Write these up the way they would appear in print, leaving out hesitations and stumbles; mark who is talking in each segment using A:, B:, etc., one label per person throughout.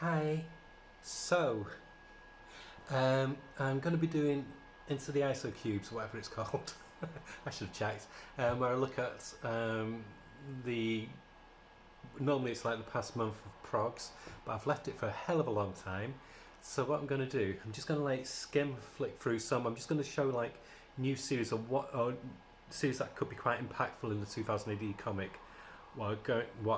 A: Hi. So, I'm going to be doing Into the ISO Cubes, whatever it's called. I should have checked. Where I look at the. Normally it's like the past month of progs, but I've left it for a hell of a long time. So what I'm going to do, I'm just going to like skim, flick through some. I'm just going to show like new series of or series that could be quite impactful in the 2000 AD comic. What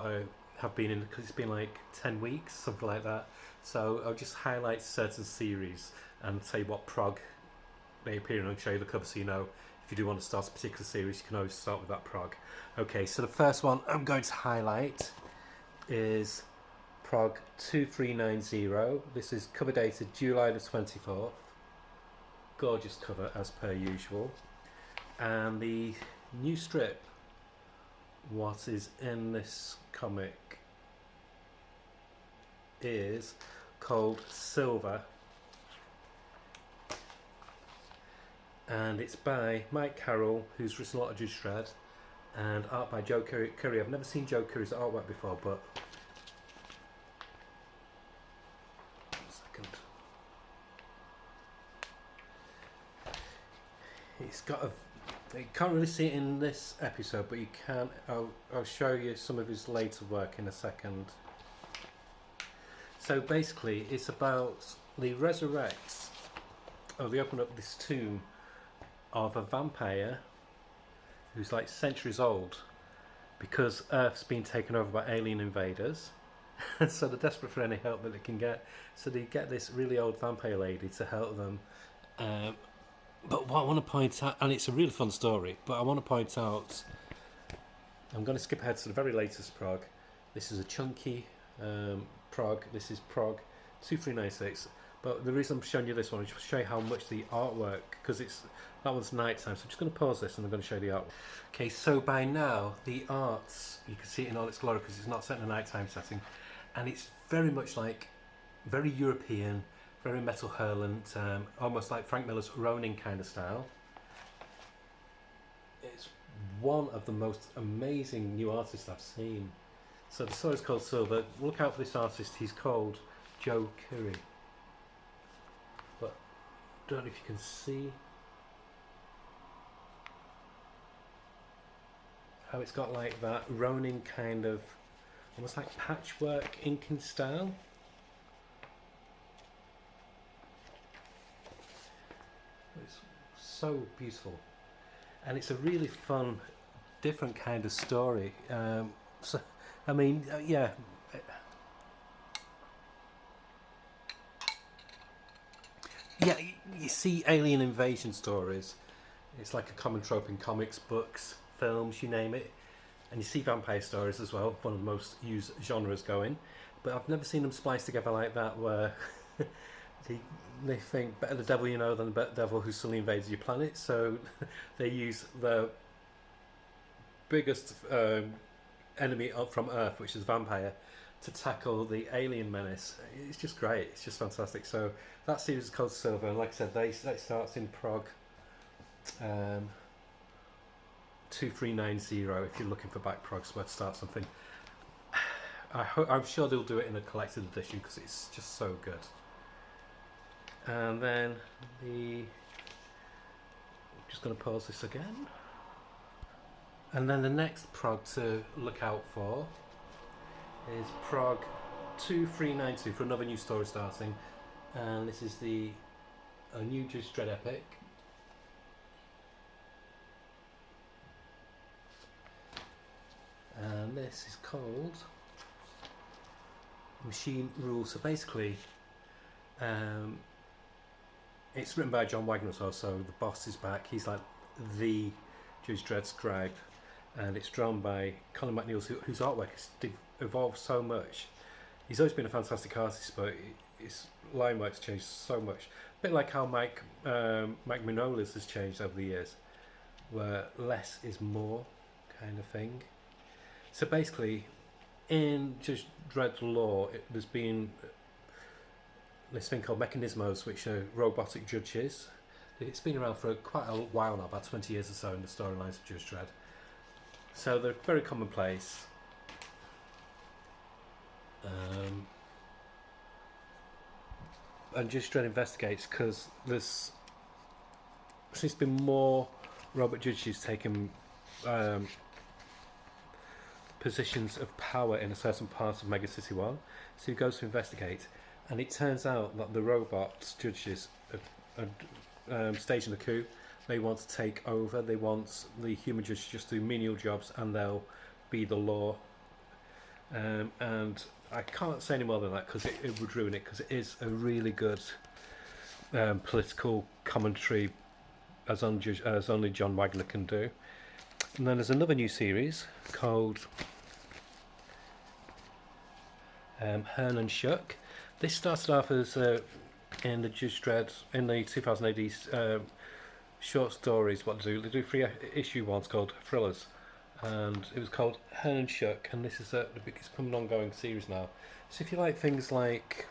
A: I have been in, because it's been like 10 weeks, something like that. So I'll just highlight certain series and say what prog they appear in and show you the cover, so you know if you do want to start a particular series, you can always start with that prog. Okay, so the first one I'm going to highlight is prog 2390. This is cover dated July the 24th. Gorgeous cover as per usual. And the new strip, what is in this comic, is called Silver, and it's by Mike Carroll, who's written a lot of dredd, and art by Joe Curry. I've never seen Joe Curry's artwork before, but second, it's got a. You can't really see it in this episode, but you can. I'll show you some of his later work in a second. So basically, it's about the resurrects. Oh, they open up this tomb of a vampire who's like centuries old because Earth's been taken over by alien invaders. So they're desperate for any help that they can get. So they get this really old vampire lady to help them. But what I want to point out, and it's a really fun story, but I want to point out, I'm going to skip ahead to the very latest prog. This is a chunky prog. This is prog 2396. But the reason I'm showing you this one is to show you how much the artwork, because that one's nighttime, so I'm just going to pause this and I'm going to show you the art. Okay, so by now the arts, you can see it in all its glory because it's not set in a nighttime setting, and it's very much like very European, very metal hurlant, almost like Frank Miller's Ronin kind of style. It's one of the most amazing new artists I've seen. So the story's called Silver. Look out for this artist. He's called Joe Curry. But I don't know if you can see how it's got like that Ronin kind of almost like patchwork inking style. It's so beautiful, and it's a really fun, different kind of story. So, I mean, yeah. Yeah, you see alien invasion stories. It's like a common trope in comics, books, films, you name it. And you see vampire stories as well, one of the most used genres going. But I've never seen them spliced together like that, where they think better the devil you know than the better devil who suddenly invades your planet. So they use the biggest enemy from Earth, which is vampire, to tackle the alien menace. It's just great. It's just fantastic. So that series is called Silver, and like I said, that starts in Prague. 2390 if you're looking for back progs where to start something. I'm sure they'll do it in a collected edition because it's just so good. And then I'm just going to pause this again. And then the next prog to look out for is prog 2392 for another new story starting. And this is a new dredd epic. And this is called Machine Rule. So basically, it's written by John Wagner as well, so the boss is back. He's like the Judge Dredd scribe, and it's drawn by Colin McNeil, whose artwork has evolved so much. He's always been a fantastic artist, but his line work's changed so much. A bit like how Mike Mignola's has changed over the years, where less is more kind of thing. So basically, in Judge Dredd lore, there's been this thing called mechanismos, which are robotic judges. It's been around for quite a while now, about 20 years or so in the storylines of Judge Dredd. So they're very commonplace. and Judge Dredd investigates because there's seems to be more Robert Judges taking positions of power in a certain part of Mega City 1. So he goes to investigate, and it turns out that the robot judges are staging a coup. They want to take over. They want the human judges just to do menial jobs, and they'll be the law. And I can't say any more than that because it would ruin it, because it is a really good political commentary as only John Wagner can do. And then there's another new series called Hearn and Shuck. This started off as in the Judge Dredd, in the 2000 AD short stories. What they do 3 issue ones called Thrillers, and it was called Hearn and Shuck, and this is it's become an ongoing series now. So if you like things like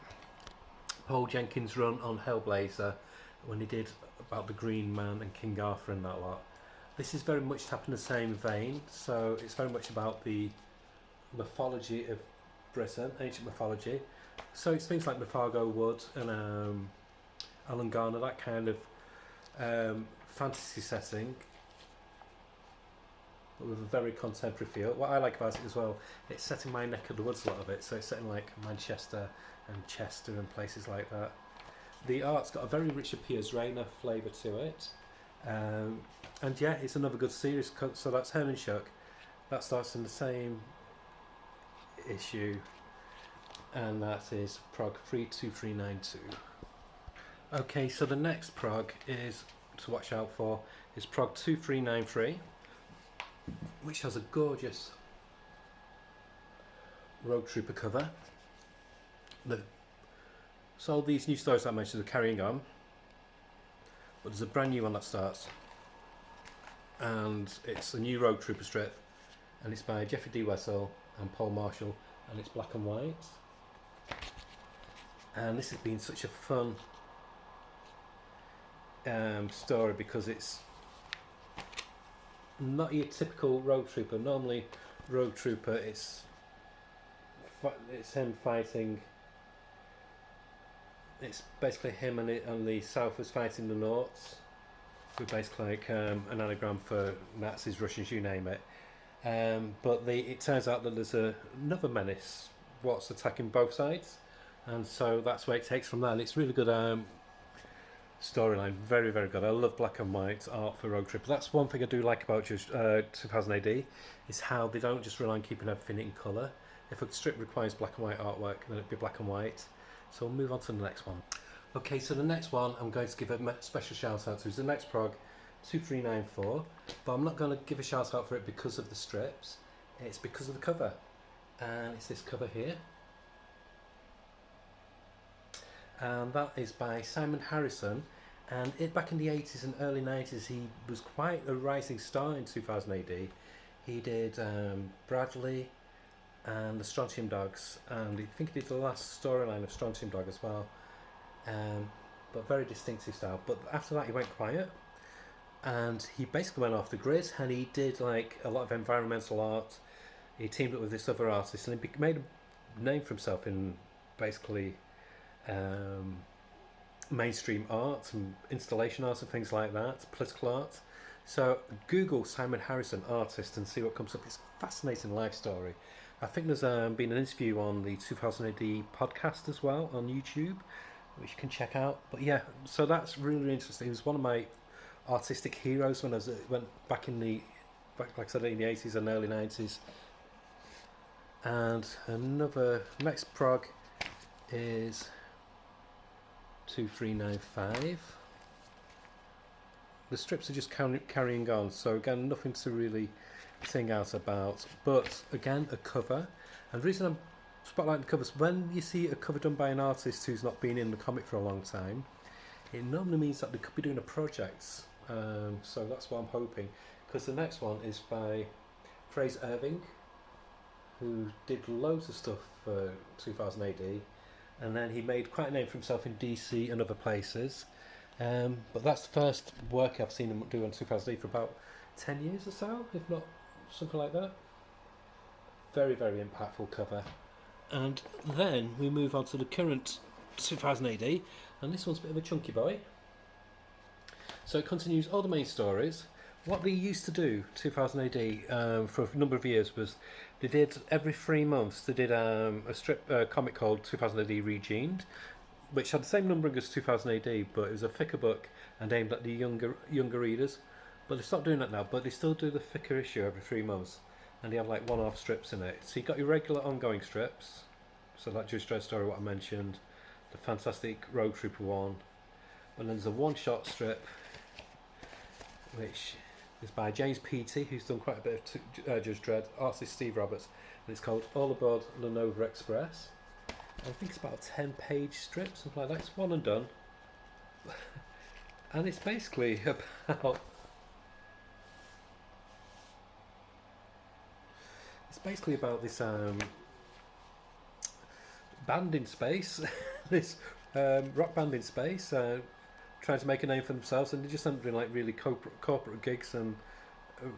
A: Paul Jenkins' run on Hellblazer, when he did about the Green Man and King Arthur and that lot, this is very much tapping the same vein. So it's very much about the mythology of Britain, ancient mythology. So it's things like Mafargo Wood and Alan Garner, that kind of fantasy setting, but with a very contemporary feel. What I like about it as well, it's set in my neck of the woods, a lot of it. So it's set in like Manchester and Chester and places like that. The art's got a very rich Piers Rayner flavour to it. And yeah, it's another good series. So that's Hearn and Shuck. That starts in the same issue, and that is prog 32392. Okay, so the next prog is to watch out for is prog 2393, which has a gorgeous Road Trooper cover. So all these new stories that I mentioned are carrying on, but there's a brand new one that starts, and it's a new Road Trooper strip, and it's by Jeffrey D. Wessel and Paul Marshall, and it's black and white. And this has been such a fun story, because it's not your typical Road Trooper. Normally Road Trooper, it's him fighting. It's basically him and the South is fighting the Norths, who basically like an anagram for Nazis, Russians, you name it. But it turns out that there's another menace what's attacking both sides, and so that's where it takes from there. And it's really good storyline, very very good. I love black and white art for Road Trip. That's one thing I do like about 2000 AD, is how they don't just rely on keeping everything in colour. If a strip requires black and white artwork, then it'd be black and white. So we'll move on to the next one. Okay, so the next one I'm going to give a special shout out to is the next prog 2394, but I'm not going to give a shout out for it because of the strips. It's because of the cover, and it's this cover here, and that is by Simon Harrison. And back in the 80s and early 90s, he was quite a rising star in 2000 AD. He did Bradley and the Strontium Dogs, and I think he did the last storyline of Strontium Dog as well, but very distinctive style. But after that he went quiet, and he basically went off the grid, and he did like a lot of environmental art. He teamed up with this other artist, and he made a name for himself in basically mainstream art and installation art and things like that, political art. So Google Simon Harrison artist and see what comes up. It's a fascinating life story. I think there's been an interview on the 2000 AD podcast as well on YouTube, which you can check out. But yeah, so that's really, really interesting. He was one of my artistic heroes when I went back like I said, in the 80s and early 90s. And next prog is 2395. The strips are just carrying on, so again, nothing to really sing out about, but again, a cover. And the reason I'm spotlighting the covers, when you see a cover done by an artist who's not been in the comic for a long time, it normally means that they could be doing a project. So that's what I'm hoping, because the next one is by Fraser Irving, who did loads of stuff for 2000 AD, and then he made quite a name for himself in DC and other places. But that's the first work I've seen him do on 2000 AD for about 10 years or so, if not something like that. Very, very impactful cover. And then we move on to the current 2000 AD, and this one's a bit of a chunky boy. So it continues all the main stories. What they used to do, 2000 AD, for a number of years was they did every 3 months they did a comic called 2000 AD Regened, which had the same numbering as 2000 AD, but it was a thicker book and aimed at the younger readers. But they stopped doing that now, but they still do the thicker issue every 3 months, and they have like one-off strips in it. So you got your regular ongoing strips, so that Judge Dredd story, what I mentioned, the Fantastic Rogue Trooper one, but then there's a one-shot strip, which is by James Peaty, who's done quite a bit of Judge Dredd, artist Steve Roberts, and it's called All Aboard Lenova Express. I think it's about a 10-page strip, something like that. It's one and done. And it's basically about... It's basically about this band in space, this rock band in space, trying to make a name for themselves, and they just end up doing like really corporate gigs and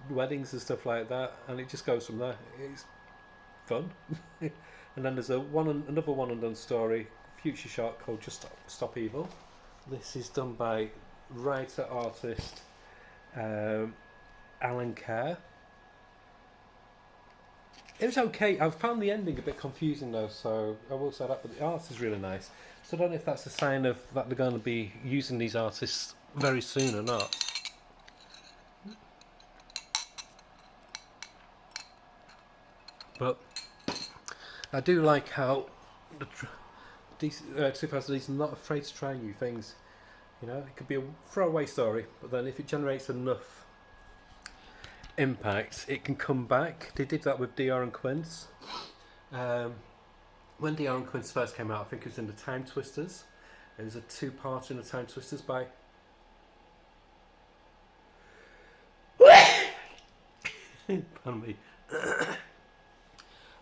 A: weddings and stuff like that, and it just goes from there. It's fun. And then there's another one and done story, future shot called Just Stop Evil. This is done by writer artist Alan Kerr. It was okay. I found the ending a bit confusing though, so I will say that, but the art is really nice. So I don't know if that's a sign of that they're going to be using these artists very soon or not. But I do like how the 2000 is not afraid to try new things. You know, it could be a throwaway story, but then if it generates enough impact, it can come back. They did that with DR and Quince. When DR and Quince first came out, I think it was in the Time Twisters. It was a 2-part in the Time Twisters by pardon me.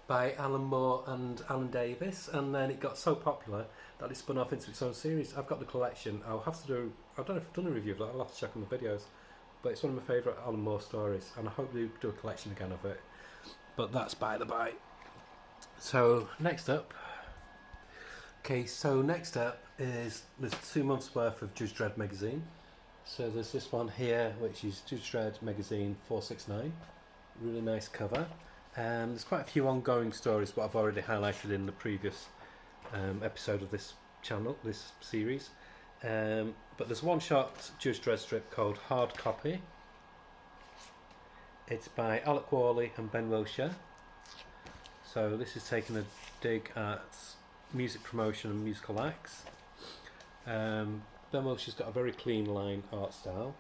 A: By Alan Moore and Alan Davis, and then it got so popular that it spun off into its own series. I've got the collection. I'll have to do, I don't know if I've done a review of that, I'll have to check on the videos, but it's one of my favourite Alan Moore stories, and I hope they do a collection again of it, but that's by the by. So next up is there's 2 months worth of Judge Dredd magazine. So there's this one here, which is Judge Dredd magazine 469, really nice cover. There's quite a few ongoing stories, but I've already highlighted in the previous episode of this channel, this series. But there's one shot Judge Dredd strip called Hard Copy. It's by Alec Worley and Ben Wilshire. So this is taking a dig at music promotion and musical acts. Ben Wilshire's got a very clean line art style.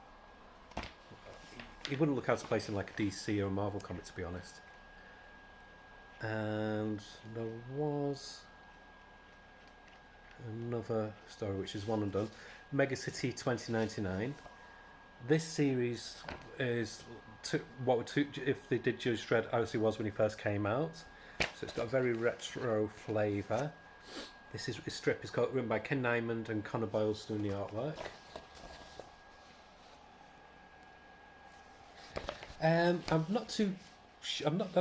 A: He wouldn't look out of place in like a DC or a Marvel comic, to be honest. And there was another story which is one and done, Mega City 2099. This series is if they did Judge Dredd as it was when he first came out, so it's got a very retro flavour. This strip is written by Ken Nyman and Connor Boyle's doing the artwork. I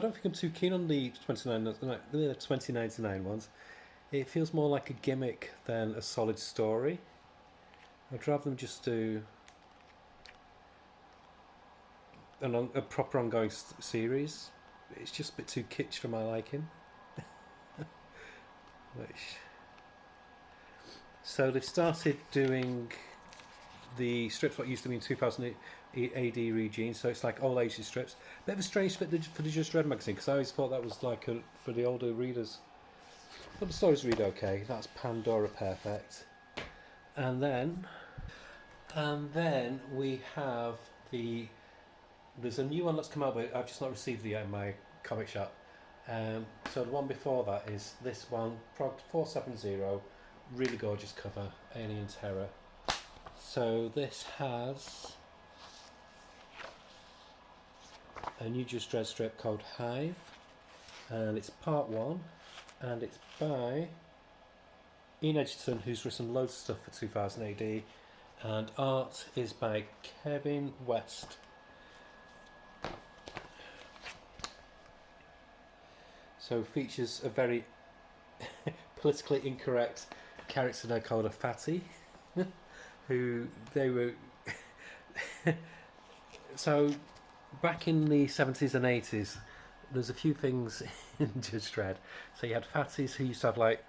A: don't think I'm too keen on the 2099 ones. It feels more like a gimmick than a solid story. I'd rather them just do a proper ongoing series. It's just a bit too kitsch for my liking. So they've started doing the strips what used to be in 2000 AD Regine, so it's like all ages strips. Bit of a strange fit for the Just Dredd magazine, because I always thought that was like for the older readers. But the stories read okay. That's Pandora Perfect. And then we have there's a new one that's come out, but I've just not received it yet in my comic shop. So the one before that is this one, Prog 470, really gorgeous cover, Alien Terror. So this has a new Just Dredd strip called Hive, and it's part 1, and it's by Ian Edgerton, who's written loads of stuff for 2000 AD, and art is by Kevin West. So features a very politically incorrect character there called a fatty, who they were. So back in the 70s and 80s, there's a few things in Judge Dredd. So you had fatties who used to have like,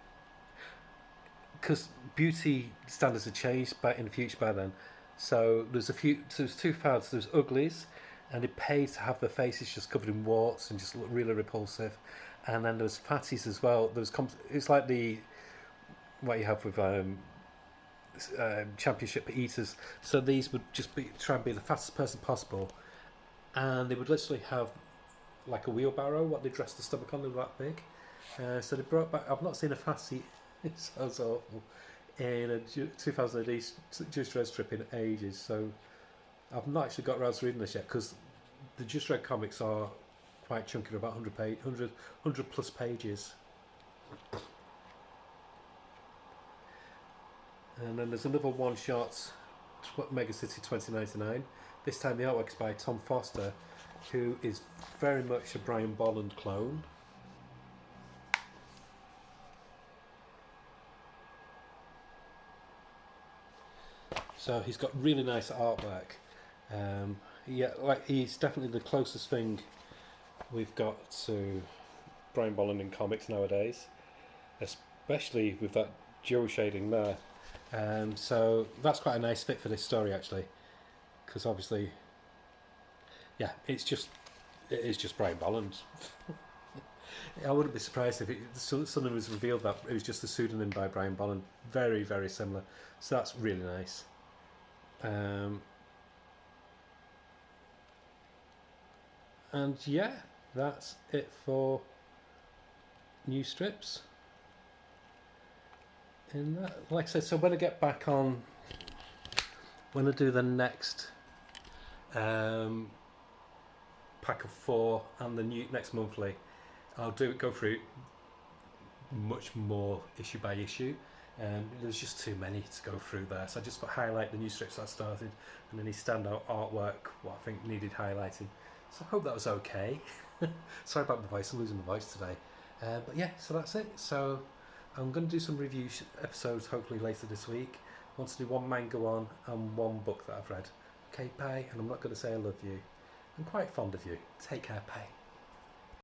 A: because beauty standards had changed back in the future by then. So there's two fads. There's uglies, and they paid to have their faces just covered in warts and just look really repulsive. And then there's fatties as well. It's like the what you have with championship eaters. So these would just try and be the fastest person possible, and they would literally have like a wheelbarrow. What they dressed the stomach on, they were that big. So they brought back. I've not seen a fatty. It sounds awful. In a 2000 AD Just Red strip in ages, so I've not actually got around to reading this yet because the Just Red comics are quite chunky, they're about 100 plus pages. And then there's another one shot, Mega City 2099. This time the artwork's by Tom Foster, who is very much a Brian Bolland clone. So he's got really nice artwork. Like he's definitely the closest thing we've got to Brian Bolland in comics nowadays, especially with that dual shading there. So that's quite a nice fit for this story actually, because obviously, yeah, it is just Brian Bolland. I wouldn't be surprised if suddenly was revealed that it was just a pseudonym by Brian Bolland. Very, very similar. So that's really nice. And yeah, that's it for new strips. In that, like I said, so when I get back on, when I do the next pack of 4 and the next monthly, I'll go through much more issue by issue. There's just too many to go through there, so I just highlight the new strips I started and any standout artwork what I think needed highlighting. So I hope that was okay. Sorry about my voice, I'm losing my voice today. But yeah, so that's it. So I'm going to do some review episodes hopefully later this week. I want to do one manga one and one book that I've read. Okay, bye, and I'm not going to say I love you. I'm quite fond of you. Take care, bye.